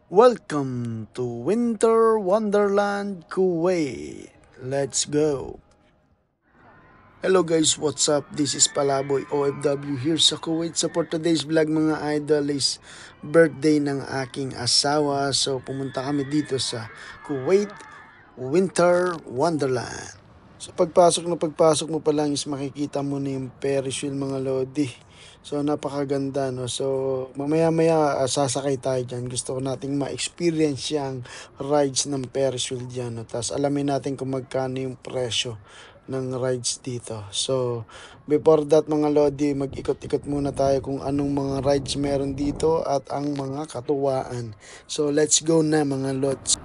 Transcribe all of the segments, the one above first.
Welcome to Winter Wonderland Kuwait. Let's go! Hello guys, what's up? This is Palaboy OFW here sa Kuwait. So for today's vlog mga idol is birthday ng aking asawa. So pumunta kami dito sa Kuwait Winter Wonderland. So pagpasok mo pa lang is makikita mo na yung Ferris wheel mga lodi. So napakaganda no. So mamaya-maya sasakay tayo diyan. Gusto ko nating ma-experience yung rides ng Ferris wheel diyan no. Tapos alamin natin kung magkano yung presyo ng rides dito. So before that mga lodi, mag-ikot-ikot muna tayo kung anong mga rides meron dito at ang mga katuwaan. So let's go na mga lods.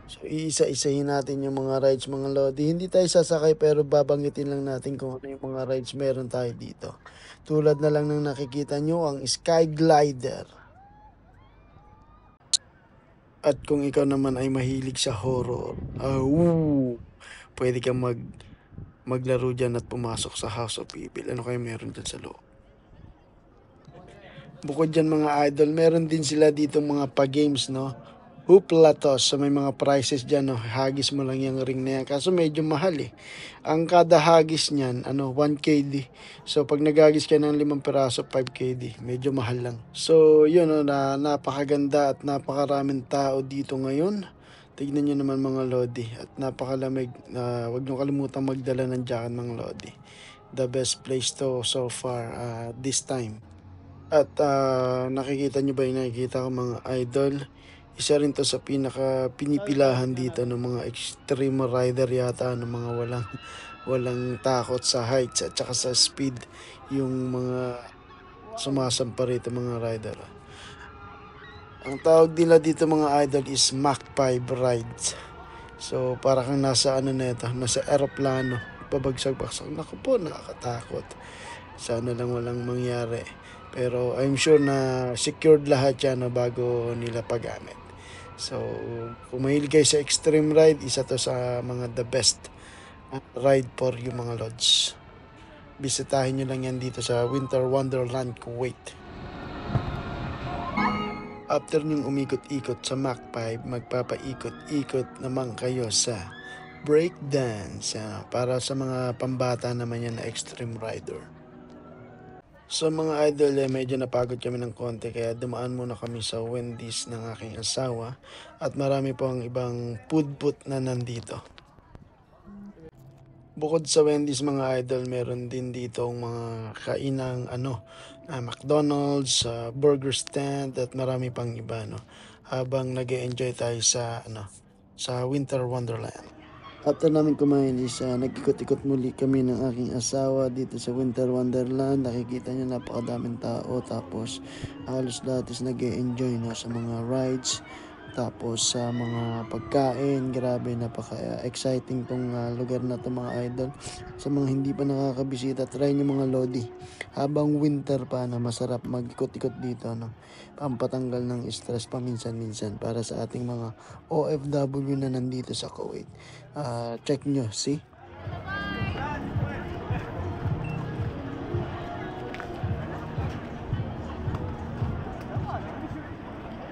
So, iisa-isahin natin yung mga rides mga lodi. Hindi tayo sasakay pero babanggitin lang natin kung ano yung mga rides meron tayo dito. Tulad na lang ng nakikita nyo, ang Sky Glider. At kung ikaw naman ay mahilig sa horror, pwede kang maglaro dyan at pumasok sa House of Evil. Ano kayo meron dyan sa loob? Bukod dyan mga idol, meron din sila dito mga pa-games, no? Hoopla toss. So may mga prices dyan, no? Hagis mo lang yung ring na yan. Kaso medyo mahal eh. Ang kada hagis niyan, 1KD. So pag naghagis ka ng 5 piraso, 5KD. Medyo mahal lang. So yun, no, napakaganda at napakaraming tao dito ngayon. Tignan nyo naman mga lodi. At napakalamig. Huwag nyo kalimutan magdala ng jacket mga lodi. The best place to so far this time. At nakikita nyo ba yung nakikita ko mga idol? Isa rin to sa pinaka pinipilahan dito ng mga extreme rider yata ng mga walang takot sa heights at saka sa speed yung mga sumasampa rito mga rider. Ang tawag nila dito mga idol is Mach 5 rides. So para kang nasa nasa eroplano, pabagsak-bagsak. Naku po, nakakatakot. Sana lang walang mangyari. Pero I'm sure na secured lahat yan na bago nila paggamit. So, kung mahilig kayo sa extreme ride, isa to sa mga the best ride for you mga lods. Bisitahin nyo lang yan dito sa Winter Wonderland Kuwait. After nyong umikot-ikot sa Mach 5, magpapaikot-ikot naman kayo sa breakdance para sa mga pambata naman yan na extreme rider. So mga idol, medyo napagod kami ng konti kaya dumaan muna kami sa Wendy's ng aking asawa at marami po ang ibang food booth na nandito. Bukod sa Wendy's mga idol, meron din dito ang mga kainang McDonald's, burger stand at marami pang iba habang nag-enjoy tayo sa Winter Wonderland. After namin kumain is nag-ikot-ikot muli kami ng aking asawa dito sa Winter Wonderland. Nakikita niyo napakadaming tao tapos halos lahat is nag-e-enjoy sa mga rides. Tapos sa mga pagkain, grabe napaka-exciting tong lugar na to mga idol. Sa mga hindi pa nakakabisita, try nyo mga lodi. Habang winter pa na masarap mag-ikot-ikot dito pampatanggal ng stress paminsan-minsan para sa ating mga OFW na nandito sa Kuwait. Check nyo, see?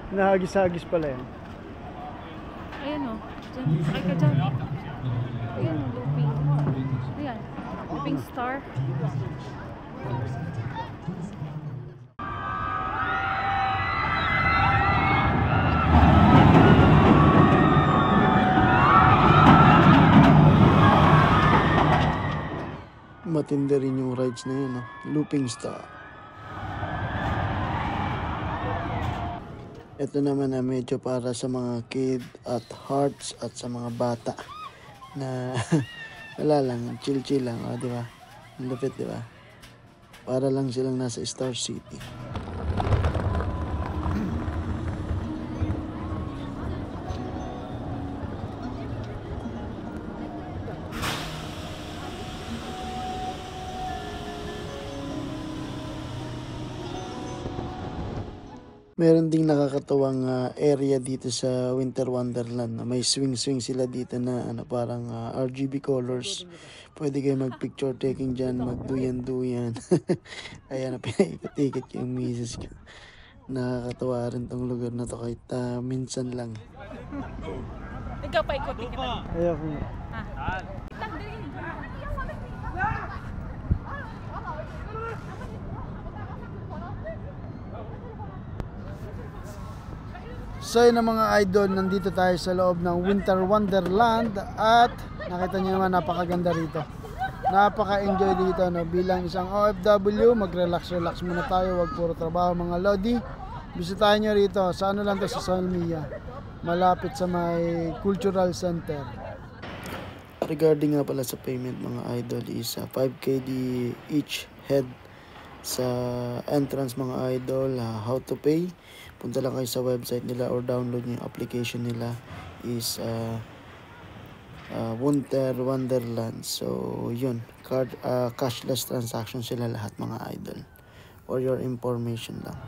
Nahagis-hagis pala yan. Ayan o. Dyan. Ay ka dyan. Ayan o, looping. Ayan. Looping star. Matindi rin yung rides na yun, looping star. Ito naman medyo para sa mga kid at hearts at sa mga bata na wala lang, chill lang, di ba? Lupit, di ba? Para lang silang nasa Star City. Meron ding nakakatuwang area dito sa Winter Wonderland. May swing sila dito na parang RGB colors. Pwede kayo mag-picture taking dyan, magduyan-duyan. Ayan, pinaikot-ikot yung misis ko. Nakakatawa rin tong lugar na to kahit minsan lang. Ikaw pa ikutin kita. Ayoko. So yun na mga idol, nandito tayo sa loob ng Winter Wonderland at nakita niyo naman napakaganda rito. Napaka-enjoy dito, no? Bilang isang OFW, mag-relax muna tayo, wag puro trabaho mga lodi. Bisitahin nyo rito, sa ano lang to, sa Salmia, malapit sa may Cultural Center. Regarding nga pala sa payment mga idol is 5KD each head sa entrance mga idol. How to pay, punta lang kayo sa website nila or download nyo yung application nila is Winter Wonderland. So yun, cashless transaction sila lahat mga idol, for your information lang.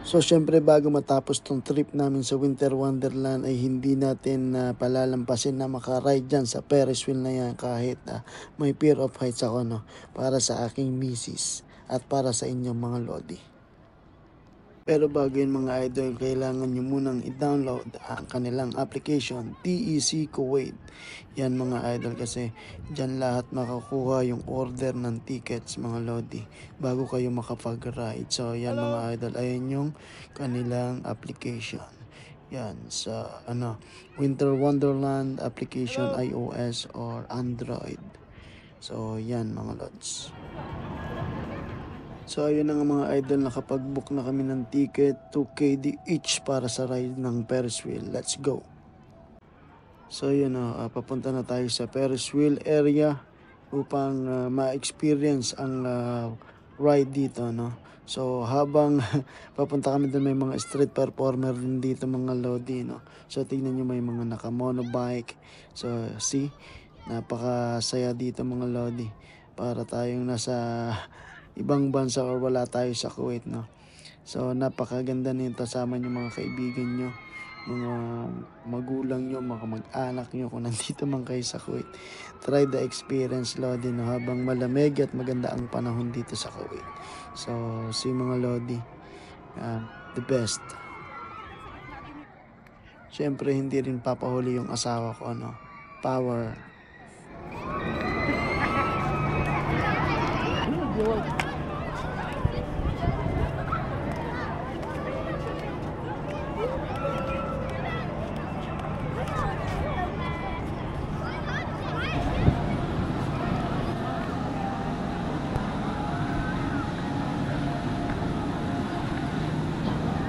So syempre bago matapos tong trip namin sa Winter Wonderland ay hindi natin palalampasin na makaride dyan sa Ferris wheel na yan kahit may fear of heights ako, no? Para sa aking misis at para sa inyong mga lodi. Pero bago yun mga idol, kailangan nyo munang i-download ang kanilang application, TEC Kuwait. Yan mga idol, kasi dyan lahat makakuha yung order ng tickets mga lodi bago kayo makapag-ride. So yan mga idol, ayan yung kanilang application. Yan sa Winter Wonderland application, iOS or Android. So yan mga lods. So ayun na nga mga idol, nakapag-book na kami ng ticket, 2KD each para sa ride ng Ferris wheel. Let's go! So yun na, papunta na tayo sa Ferris wheel area upang ma-experience ang ride dito, no? So habang papunta kami doon, may mga street performer din dito mga lodi, no? So tingnan nyo, may mga naka-monobike. So see, napakasaya dito mga lodi. Para tayong nasa ibang bansa or wala tayo sa Kuwait, no? So napakaganda nito, sama nyo mga kaibigan nyo, mga magulang nyo, mga mag-anak nyo kung nandito man kayo sa Kuwait. Try the experience lodi, no? Habang malamig at maganda ang panahon dito sa Kuwait. So si mga lodi, the best. Syempre hindi rin papahuli yung asawa ko, no? Power.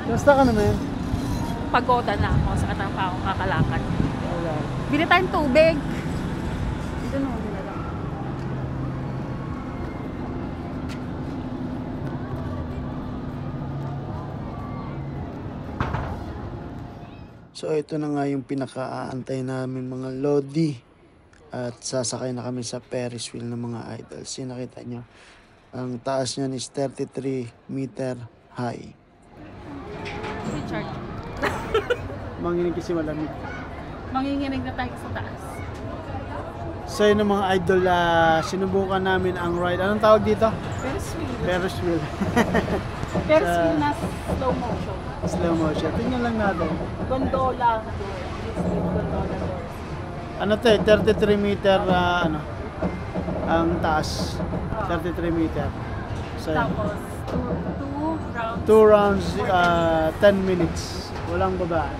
Basta ka naman. Pagoda na ako sa katrabaho akong kakalakad. Bili tayong tubig. Ito na, wala lang. So ito na nga yung pinaka-aantay namin mga lodi. At sasakay na kami sa Ferris wheel ng mga idols. Yung nakita nyo, ang taas niyan is 33 meter high. Richard, Manginig kasi malamig. manginginig na tayo sa taas. So yun ang mga idol, sinubukan namin ang ride. Anong tawag dito? Ferris wheel. Ferris wheel. Ferris wheel na slow motion. Slow motion. Tingnan lang natin. Gondola. It's with gondola doors. Ano to eh, 33 meter ang taas. 33 meter. So, Tapos, two rounds. 2 rounds, 10 minutes. Walang baba.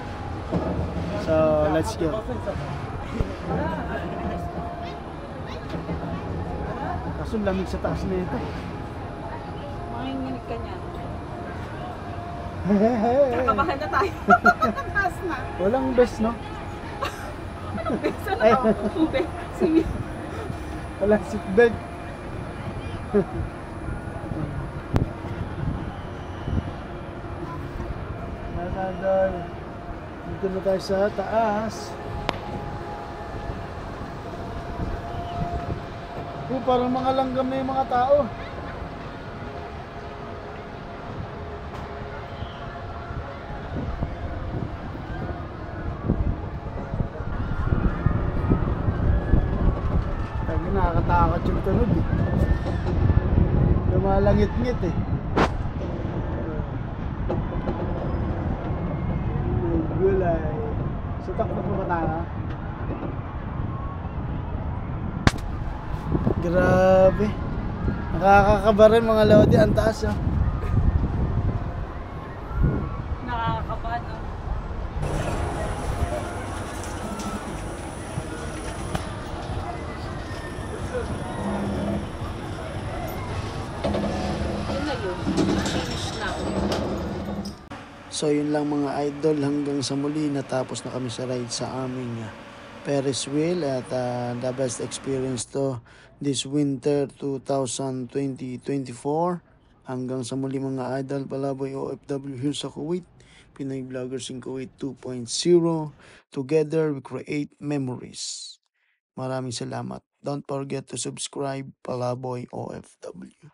So, let's go. Kaso lamig sa taas na ito. Manginginig ka niya. Kakabahan na tayo. Taas na. Walang best, no? Saan na ako? Tubig. Sige. Walang seatbelt. Nadal. Dito na tayo sa taas. Parang mga langgam na yung mga tao. Nakakatakot yung tunog eh. Naglalangit-ngit eh. Gulay. Sutak na pumatara. Grabe. Nakakakaba rin mga lodi. Ang taas oh. Nakakakaba, no? Yun na yun. Finish na. So yun lang mga idol, hanggang sa muli natapos na kami sa ride sa aming Ferris wheel at the best experience to this winter 2020-24. Hanggang sa muli mga idol, Palaboy OFW here sa Kuwait, Pinoy Vloggers in Kuwait 2.0. Together we create memories. Maraming salamat. Don't forget to subscribe, Palaboy OFW.